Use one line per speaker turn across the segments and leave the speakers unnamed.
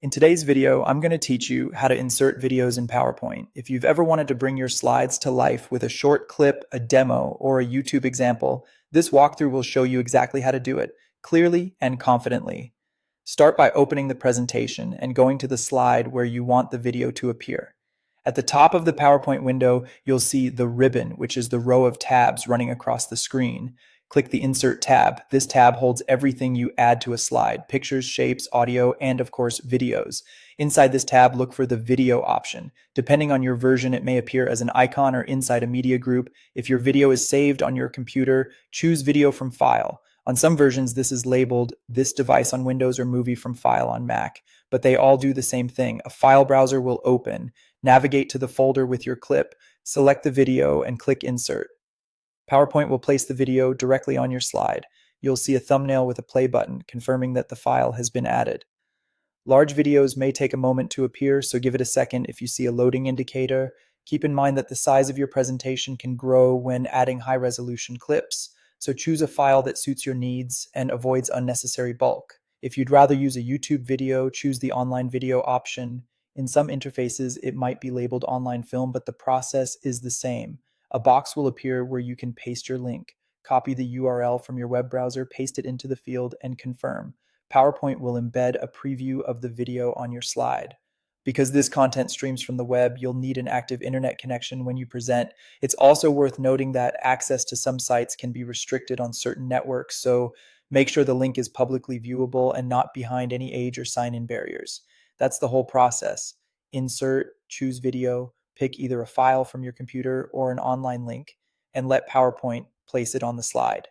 In today's video, I'm going to teach you how to insert videos in PowerPoint. If you've ever wanted to bring your slides to life with a short clip, a demo, or a YouTube example, this walkthrough will show you exactly how to do it, clearly and confidently. Start by opening the presentation and going to the slide where you want the video to appear. At the top of the PowerPoint window, you'll see the ribbon, which is the row of tabs running across the screen. Click the Insert tab. This tab holds everything you add to a slide: pictures, shapes, audio, and of course, videos. Inside this tab, look for the video option. Depending on your version, it may appear as an icon or inside a media group. If your video is saved on your computer, choose Video from File. On some versions, this is labeled This Device on Windows or Movie from File on Mac, but they all do the same thing. A file browser will open. Navigate to the folder with your clip, select the video, and click Insert. PowerPoint will place the video directly on your slide. You'll see a thumbnail with a play button confirming that the file has been added. Large videos may take a moment to appear, so give it a second if you see a loading indicator. Keep in mind that the size of your presentation can grow when adding high-resolution clips, so choose a file that suits your needs and avoids unnecessary bulk. If you'd rather use a YouTube video, choose the online video option. In some interfaces, it might be labeled online film, but the process is the same. A box will appear where you can paste your link. Copy the URL from your web browser, paste it into the field, and confirm. PowerPoint will embed a preview of the video on your slide. Because this content streams from the web, you'll need an active internet connection when you present. It's also worth noting that access to some sites can be restricted on certain networks, so make sure the link is publicly viewable and not behind any age or sign-in barriers. That's the whole process. Insert, choose video, pick either a file from your computer or an online link, and let PowerPoint place it on the slide.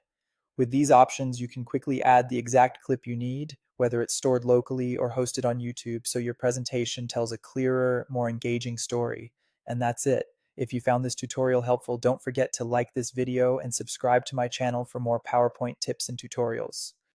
With these options, you can quickly add the exact clip you need, whether it's stored locally or hosted on YouTube, so your presentation tells a clearer, more engaging story. And that's it. If you found this tutorial helpful, don't forget to like this video and subscribe to my channel for more PowerPoint tips and tutorials.